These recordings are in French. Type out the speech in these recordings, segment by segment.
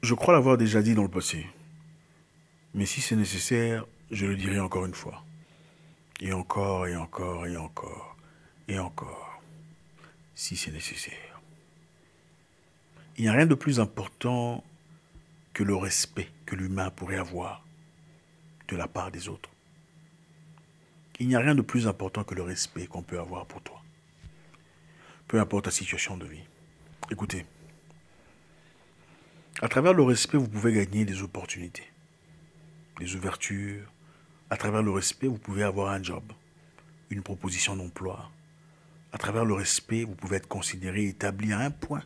Je crois l'avoir déjà dit dans le passé, mais si c'est nécessaire, je le dirai encore une fois. Et encore, et encore, et encore, et encore, si c'est nécessaire. Il n'y a rien de plus important que le respect que l'humain pourrait avoir de la part des autres. Il n'y a rien de plus important que le respect qu'on peut avoir pour toi, peu importe ta situation de vie. Écoutez, à travers le respect, vous pouvez gagner des opportunités, des ouvertures. À travers le respect, vous pouvez avoir un job, une proposition d'emploi. À travers le respect, vous pouvez être considéré établi à un point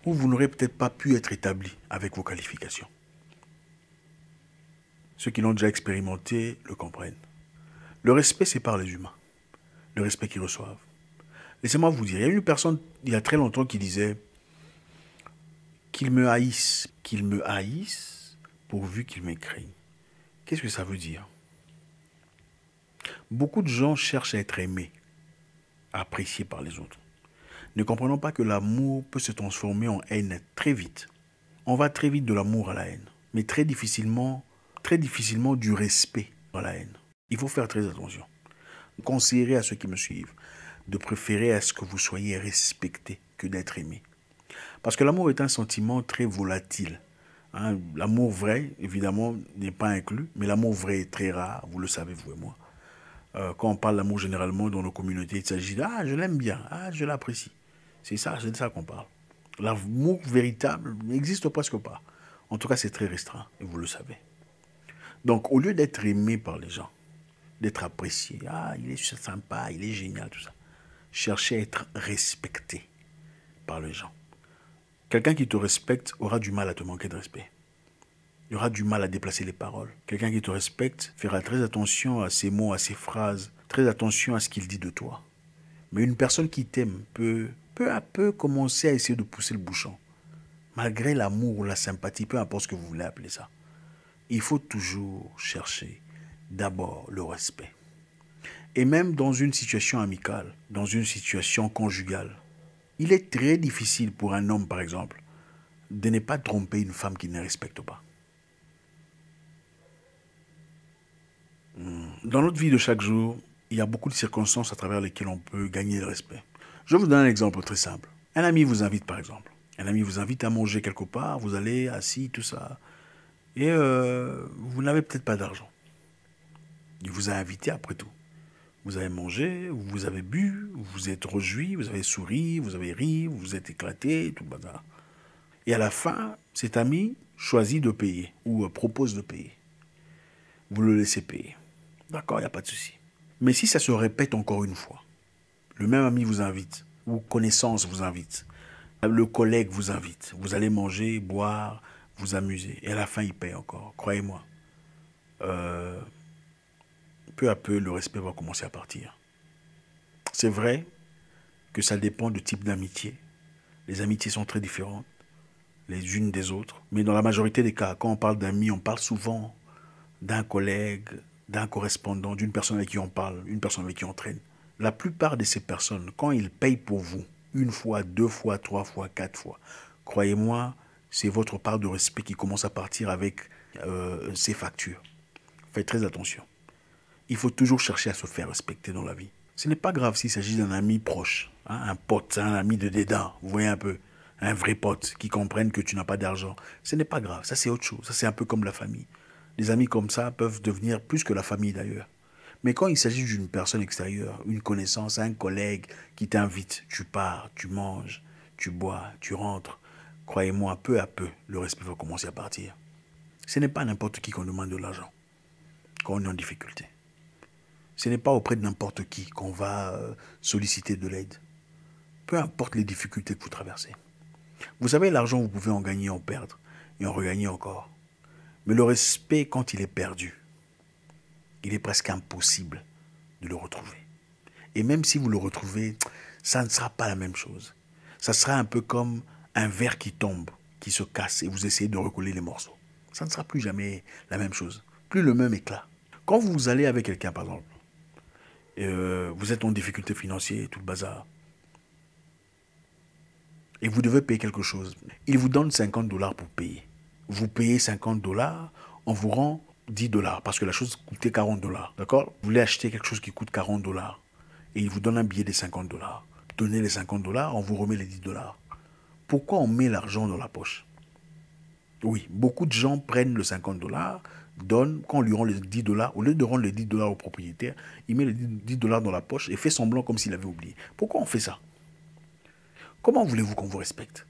où vous n'aurez peut-être pas pu être établi avec vos qualifications. Ceux qui l'ont déjà expérimenté le comprennent. Le respect sépare les humains, le respect qu'ils reçoivent. Laissez-moi vous dire, il y a une personne il y a très longtemps qui disait qu'ils me haïssent pourvu qu'ils m'écrivent. Qu'est-ce que ça veut dire? Beaucoup de gens cherchent à être aimés, appréciés par les autres, ne comprenant pas que l'amour peut se transformer en haine très vite. On va très vite de l'amour à la haine, mais très difficilement du respect à la haine. Il faut faire très attention. Conseiller à ceux qui me suivent de préférer à ce que vous soyez respecté que d'être aimé. Parce que l'amour est un sentiment très volatile. Hein, l'amour vrai, évidemment, n'est pas inclus, mais l'amour vrai est très rare, vous le savez, vous et moi. Quand on parle d'amour généralement dans nos communautés, il s'agit de «Ah, je l'aime bien, ah, je l'apprécie». C'est de ça qu'on parle. L'amour véritable n'existe presque pas. En tout cas, c'est très restreint, et vous le savez. Donc, au lieu d'être aimé par les gens, d'être apprécié, ah, il est sympa, il est génial, tout ça, cherchez à être respecté par les gens. Quelqu'un qui te respecte aura du mal à te manquer de respect. Il aura du mal à déplacer les paroles. Quelqu'un qui te respecte fera très attention à ses mots, à ses phrases, très attention à ce qu'il dit de toi. Mais une personne qui t'aime peut peu à peu commencer à essayer de pousser le bouchon. Malgré l'amour ou la sympathie, peu importe ce que vous voulez appeler ça. Il faut toujours chercher d'abord le respect. Et même dans une situation amicale, dans une situation conjugale, il est très difficile pour un homme, par exemple, de ne pas tromper une femme qu'il ne respecte pas. Dans notre vie de chaque jour, il y a beaucoup de circonstances à travers lesquelles on peut gagner le respect. Je vous donne un exemple très simple. Un ami vous invite, par exemple. Un ami vous invite à manger quelque part, vous allez assis, tout ça. Et vous n'avez peut-être pas d'argent. Il vous a invité après tout. Vous avez mangé, vous avez bu, vous vous êtes rejoui, vous avez souri, vous avez ri, vous vous êtes éclaté, tout le bazar. Et à la fin, cet ami choisit de payer ou propose de payer. Vous le laissez payer. D'accord, il n'y a pas de souci. Mais si ça se répète encore une fois, le même ami vous invite, ou connaissance vous invite, le collègue vous invite, vous allez manger, boire, vous amuser, et à la fin il paye encore, croyez-moi. Peu à peu, le respect va commencer à partir. C'est vrai que ça dépend du type d'amitié. Les amitiés sont très différentes les unes des autres. Mais dans la majorité des cas, quand on parle d'amis, on parle souvent d'un collègue, d'un correspondant, d'une personne avec qui on parle, une personne avec qui on traîne. La plupart de ces personnes, quand ils payent pour vous, une fois, deux fois, trois fois, quatre fois, croyez-moi, c'est votre part de respect qui commence à partir avec ces factures. Faites très attention. Il faut toujours chercher à se faire respecter dans la vie. Ce n'est pas grave s'il s'agit d'un ami proche, hein, un pote, un ami de dédain, vous voyez un peu, un vrai pote qui comprenne que tu n'as pas d'argent. Ce n'est pas grave, ça c'est autre chose, ça c'est un peu comme la famille. Les amis comme ça peuvent devenir plus que la famille d'ailleurs. Mais quand il s'agit d'une personne extérieure, une connaissance, un collègue qui t'invite, tu pars, tu manges, tu bois, tu rentres, croyez-moi, peu à peu, le respect va commencer à partir. Ce n'est pas n'importe qui qu'on demande de l'argent quand on est en difficulté. Ce n'est pas auprès de n'importe qui qu'on va solliciter de l'aide. Peu importe les difficultés que vous traversez. Vous savez, l'argent, vous pouvez en gagner, en perdre, et en regagner encore. Mais le respect, quand il est perdu, il est presque impossible de le retrouver. Et même si vous le retrouvez, ça ne sera pas la même chose. Ça sera un peu comme un verre qui tombe, qui se casse, et vous essayez de recoller les morceaux. Ça ne sera plus jamais la même chose, plus le même éclat. Quand vous allez avec quelqu'un, par exemple, vous êtes en difficulté financière, tout le bazar. et vous devez payer quelque chose. Il vous donne 50 dollars pour payer. Vous payez 50 dollars, on vous rend 10 dollars parce que la chose coûtait 40 dollars. D'accord? Vous voulez acheter quelque chose qui coûte 40 dollars et il vous donne un billet de 50 dollars. Donnez les 50 dollars, on vous remet les 10 dollars. Pourquoi on met l'argent dans la poche? Oui, beaucoup de gens prennent le 50 dollars, donnent, quand on lui rend les 10 dollars, au lieu de rendre les 10 dollars au propriétaire, il met les 10 dollars dans la poche et fait semblant comme s'il avait oublié. Pourquoi on fait ça? Comment voulez-vous qu'on vous respecte?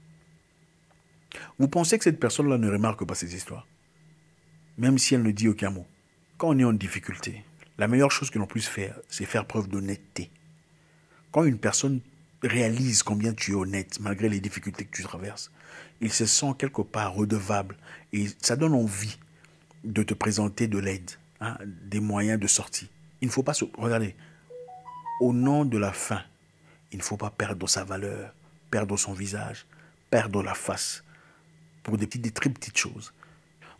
Vous pensez que cette personne-là ne remarque pas ces histoires? Même si elle ne dit aucun mot. Quand on est en difficulté, la meilleure chose que l'on puisse faire, c'est faire preuve d'honnêteté. Quand une personne réalise combien tu es honnête, malgré les difficultés que tu traverses, il se sent quelque part redevable et ça donne envie de te présenter de l'aide, hein, des moyens de sortie. Il ne faut pas se... Regardez, au nom de la faim, il ne faut pas perdre sa valeur, perdre son visage, perdre la face pour des très petites choses.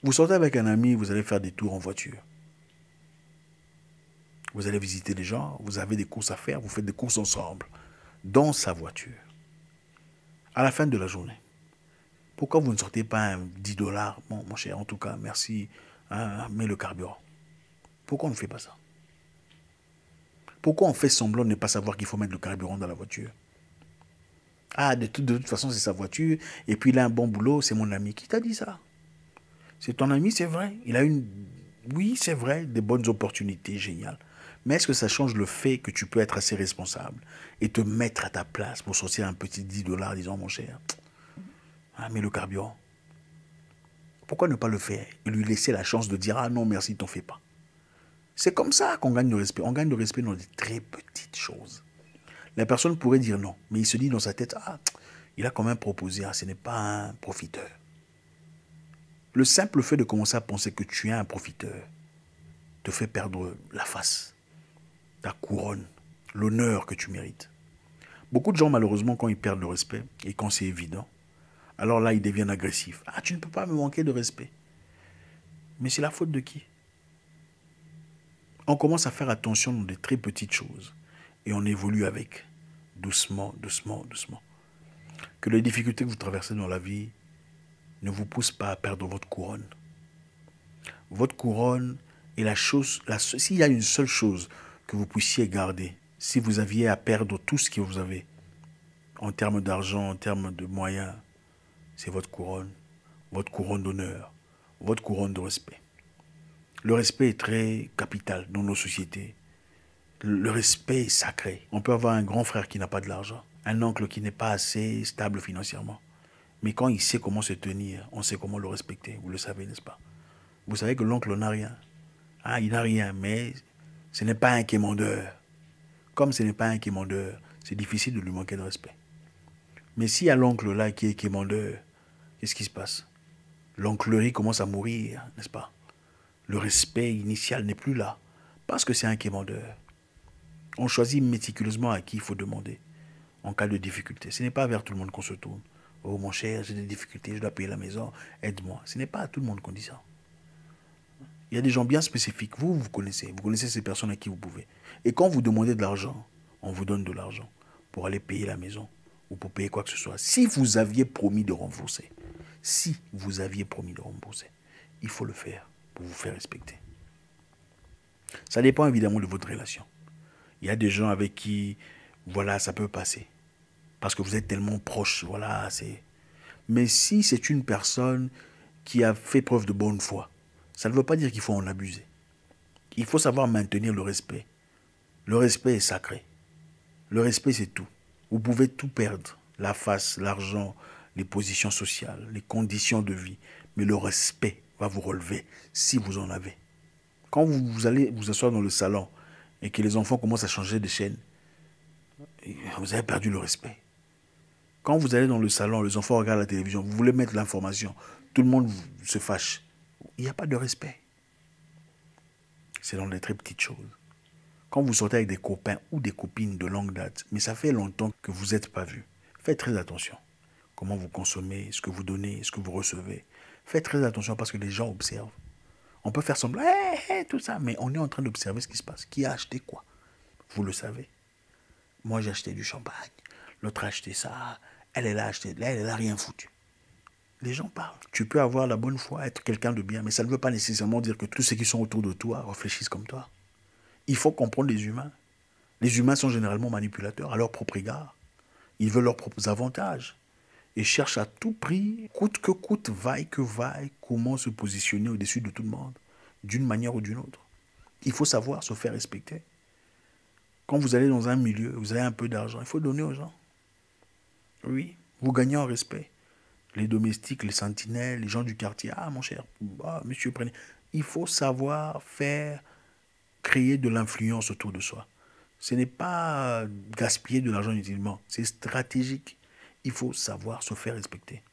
Vous sortez avec un ami, vous allez faire des tours en voiture. Vous allez visiter des gens, vous avez des courses à faire, vous faites des courses ensemble, dans sa voiture. À la fin de la journée, pourquoi vous ne sortez pas un 10 dollars? Bon, mon cher, en tout cas, merci, hein, mets le carburant. Pourquoi on ne fait pas ça? Pourquoi on fait semblant de ne pas savoir qu'il faut mettre le carburant dans la voiture? Ah, de toute façon, c'est sa voiture, et puis il a un bon boulot, c'est mon ami. Qui t'a dit ça? C'est ton ami, c'est vrai. Il a une... Oui, c'est vrai, des bonnes opportunités, génial. Mais est-ce que ça change le fait que tu peux être assez responsable et te mettre à ta place pour sortir un petit 10 dollars, disons, mon cher, ah, mets le carburant. Pourquoi ne pas le faire et lui laisser la chance de dire, ah non, merci, t'en fais pas. C'est comme ça qu'on gagne le respect. On gagne le respect dans des très petites choses. La personne pourrait dire non, mais il se dit dans sa tête, ah, il a quand même proposé, ah, ce n'est pas un profiteur. Le simple fait de commencer à penser que tu es un profiteur te fait perdre la face, ta couronne, l'honneur que tu mérites. Beaucoup de gens, malheureusement, quand ils perdent le respect, et quand c'est évident, alors là, ils deviennent agressifs. Ah, tu ne peux pas me manquer de respect. Mais c'est la faute de qui? On commence à faire attention dans des très petites choses. Et on évolue avec. Doucement, doucement, doucement. Que les difficultés que vous traversez dans la vie ne vous poussent pas à perdre votre couronne. Votre couronne est la chose... S'il y a une seule chose que vous puissiez garder, si vous aviez à perdre tout ce que vous avez, en termes d'argent, en termes de moyens, c'est votre couronne d'honneur, votre couronne de respect. Le respect est très capital dans nos sociétés. Le respect est sacré. On peut avoir un grand frère qui n'a pas de l'argent, un oncle qui n'est pas assez stable financièrement. Mais quand il sait comment se tenir, on sait comment le respecter. Vous le savez, n'est-ce pas? Vous savez que l'oncle n'a rien. Ah, il n'a rien, mais ce n'est pas un quémandeur. Comme ce n'est pas un quémandeur, c'est difficile de lui manquer de respect. Mais s'il y a l'oncle là qui est quémandeur, qu'est-ce qui se passe? L'onclerie commence à mourir, n'est-ce pas? Le respect initial n'est plus là, parce que c'est un quémandeur. On choisit méticuleusement à qui il faut demander en cas de difficulté. Ce n'est pas vers tout le monde qu'on se tourne. Oh mon cher, j'ai des difficultés, je dois payer la maison, aide-moi. Ce n'est pas à tout le monde qu'on dit ça. Il y a des gens bien spécifiques. Vous connaissez ces personnes à qui vous pouvez. Et quand vous demandez de l'argent, on vous donne de l'argent pour aller payer la maison ou pour payer quoi que ce soit. Si vous aviez promis de rembourser, il faut le faire pour vous faire respecter. Ça dépend évidemment de votre relation. Il y a des gens avec qui, voilà, ça peut passer. Parce que vous êtes tellement proches, voilà, c'est... Mais si c'est une personne qui a fait preuve de bonne foi, ça ne veut pas dire qu'il faut en abuser. Il faut savoir maintenir le respect. Le respect est sacré. Le respect, c'est tout. Vous pouvez tout perdre. La face, l'argent, les positions sociales, les conditions de vie. Mais le respect va vous relever si vous en avez. Quand vous allez vous asseoir dans le salon et que les enfants commencent à changer de chaîne, vous avez perdu le respect. Quand vous allez dans le salon, les enfants regardent la télévision, vous voulez mettre l'information, tout le monde se fâche. Il n'y a pas de respect. C'est dans les très petites choses. Quand vous sortez avec des copains ou des copines de longue date, mais ça fait longtemps que vous n'êtes pas vus, faites très attention. Comment vous consommez, ce que vous donnez, ce que vous recevez. Faites très attention parce que les gens observent. On peut faire semblant, tout ça, mais on est en train d'observer ce qui se passe. Qui a acheté quoi? Vous le savez. Moi, j'ai acheté du champagne. L'autre a acheté ça. Elle est là, acheter. Là, elle n'a rien foutu. Les gens parlent. Tu peux avoir la bonne foi, être quelqu'un de bien, mais ça ne veut pas nécessairement dire que tous ceux qui sont autour de toi réfléchissent comme toi. Il faut comprendre les humains. Les humains sont généralement manipulateurs à leur propre égard. Ils veulent leurs propres avantages et cherchent à tout prix, coûte que coûte, vaille que vaille, comment se positionner au-dessus de tout le monde, d'une manière ou d'une autre. Il faut savoir se faire respecter. Quand vous allez dans un milieu, vous avez un peu d'argent, il faut donner aux gens. Oui, vous gagnez en respect. Les domestiques, les sentinelles, les gens du quartier. Ah, mon cher, ah, monsieur, prenez. Il faut savoir faire, créer de l'influence autour de soi. Ce n'est pas gaspiller de l'argent inutilement, c'est stratégique. Il faut savoir se faire respecter.